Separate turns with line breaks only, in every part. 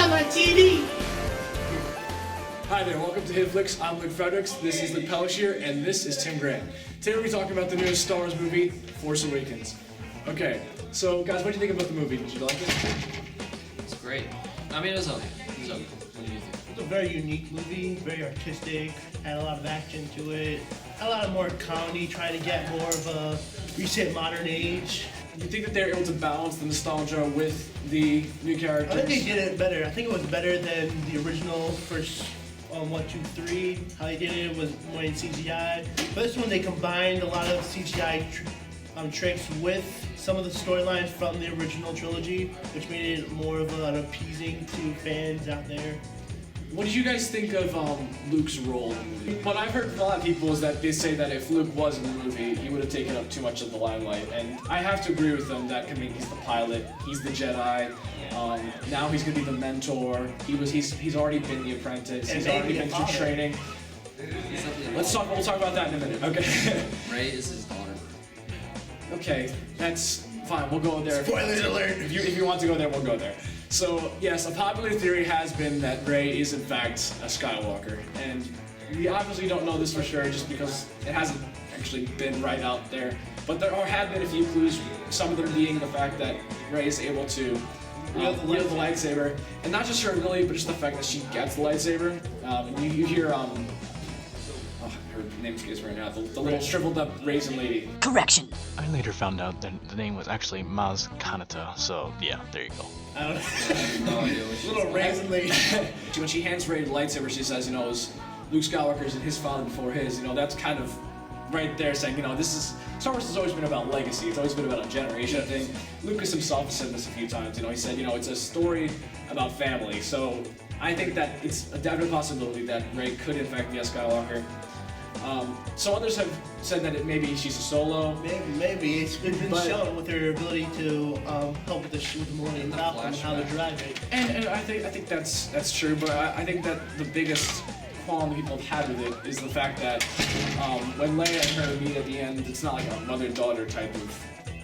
not my TV!
Hi there, welcome to Flix. I'm Luke Fredericks, this is Luke Pellissier, and this is Tim Grant. Today we're talking about the newest Star Wars movie, Force Awakens. Okay, so guys, what do you think about the movie? Did you like it?
It's great. I mean, it was okay. It was okay. What do you think?
It's a very unique movie, very artistic, had a lot of action to it, had a lot of more comedy, trying to get more of a recent modern age.
Do you think that they're able to balance the nostalgia with the new characters?
I think they did it better. I think it was better than the original first 1, 2, 3. How they did it was more in CGI. But this one they combined a lot of CGI tricks with some of the storylines from the original trilogy, which made it more of an appeasing to fans out there.
What did you guys think of Luke's role in the movie? What I've heard from a lot of people is that they say that if Luke was in the movie, he would have taken up too much of the limelight. And I have to agree with them that, I mean, he's the pilot, he's the Jedi, now he's going to be the mentor, he's already been the apprentice, he's already been through training. We'll talk about that in a minute, okay?
Rey is his daughter.
Okay, that's fine, we'll go there.
Spoilers alert!
If you want to go there, we'll go there. So, yes, a popular theory has been that Rey is in fact a Skywalker, and we obviously don't know this for sure just because it hasn't actually been right out there. But there have been a few clues, some of them being the fact that Rey is able to wield the lightsaber, and not just her ability, but just the fact that she gets the lightsaber. And you hear, her name escapes right now, the little shriveled up raisin lady.
Correction.
I later found out that the name was actually Maz Kanata, so yeah, there you go.
I don't know.
No idea what she's
Little raisin lady.
When she hands Rey the lightsaber, she says, it was Luke Skywalker's and his father before his. That's kind of right there saying, this is, Star Wars has always been about legacy. It's always been about a generation thing. Lucas himself has said this a few times. He said, it's a story about family. So I think that it's a definite possibility that Rey could in fact be a Skywalker. So others have said that maybe she's a solo.
Maybe it's been shown with her ability to help with the Millennium Falcon and how to drive it.
And I think that's true, but I think that the biggest qualm people have had with it is the fact that when Leia and her meet at the end, it's not like a mother-daughter type of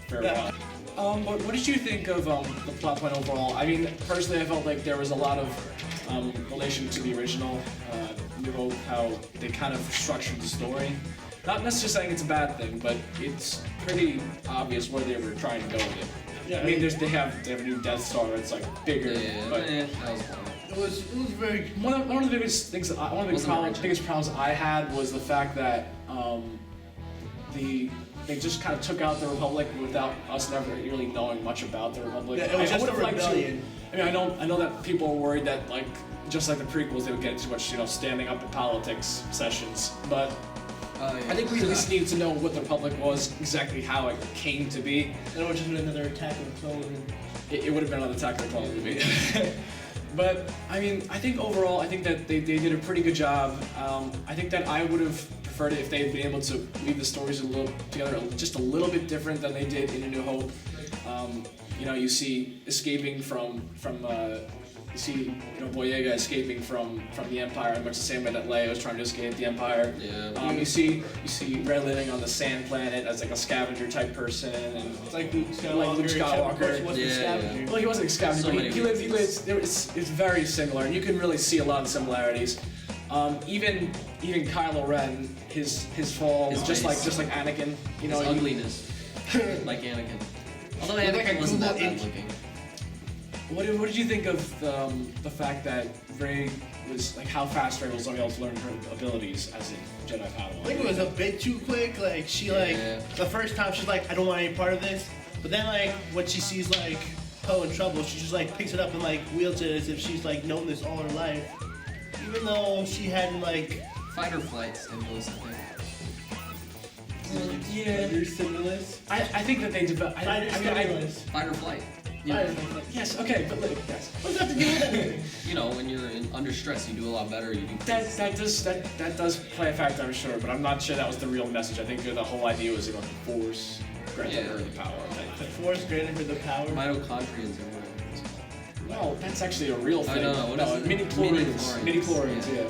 farewell. But what did you think of the plot point overall? I mean, personally, I felt like there was a lot of relation to the original New Hope, how they kind of structured the story. Not necessarily saying it's a bad thing, but it's pretty obvious where they were trying to go with it. Yeah, I mean, they have a new Death Star that's like bigger, but
that was fun.
It was very
one of the biggest things. One of the biggest problems I had was the fact that they just kind of took out the Republic without us never really knowing much about the Republic.
Yeah, it was just a rebellion.
I mean, I know that people are worried that just like the prequels, they would get too much standing up in politics sessions, but. I think we at least needed to know what the Republic was, exactly how it came to be.
It would just been another Attack of the Clones.
It would have been another Attack of the Clones movie. But, I mean, I think overall, I think that they did a pretty good job. I think that I would have preferred it if they had been able to weave the stories together just a little bit different than they did in A New Hope. You see escaping from you see, Boyega escaping from the Empire in much the same way that Leia was trying to escape the Empire.
Yeah.
You see Rey living on the sand planet as like a scavenger type person, and
it's like Luke Skywalker.
Wasn't a scavenger. Well, he wasn't a scavenger, but he lives. It's very similar, and you can really see a lot of similarities. Even Kylo Ren, his fall, just like Anakin.
His ugliness, like Anakin. Although Anakin wasn't that bad looking.
What did you think of the fact that Rey was how fast Rey was able to learn her abilities as a Jedi Padawan?
I think it was a bit too quick. The first time she's like, I don't want any part of this. But then when she sees Poe in trouble, she just picks it up and wields it as if she's known this all her life. Even though she hadn't
fight or flight stimulus, I think.
Yeah. Stimulus.
I think that they developed.
Fight or flight.
Yeah. Yes. Okay, but yes.
What's that to do with anything?
When you're under stress, you do a lot better. You do.
That does play a factor, I'm sure, but I'm not sure that was the real message. I think the whole idea was the Force granted her the power.
The Force granted her the power.
Mitochondrians or whatever.
No, that's actually a real thing.
I don't know. What is it?
Midi-chlorians. Midi-chlorians, yeah.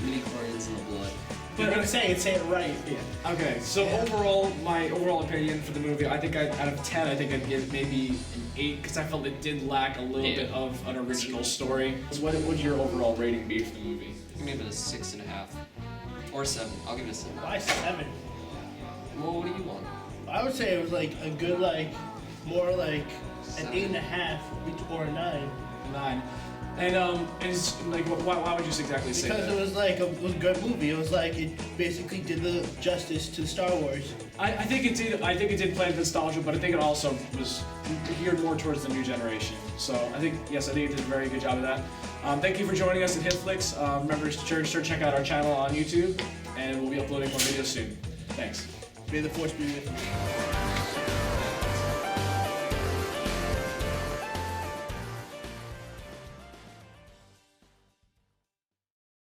Midi-chlorians in the blood.
You're gonna say it right.
Yeah. Okay. So overall, my overall opinion for the movie, I think out of 10, I think I'd give it maybe an 8 because I felt it did lack a little bit of an original story. So what would your overall rating be for the movie?
I'm gonna give it a 6.5 or 7. I'll give it a 7.
Why 7?
Well, what do you want?
I would say it was like a good more like an 8.5 or a 9.
9. And it's like, why would you exactly say
Because
that?
it was like it was a good movie. It was like it basically did the justice to Star Wars.
I think it did. I think it did play with nostalgia, but I think it also was geared more towards the new generation. So I think it did a very good job of that. Thank you for joining us at Flix. Remember to check out our channel on YouTube, and we'll be uploading more videos soon. Thanks.
May the Force be with you.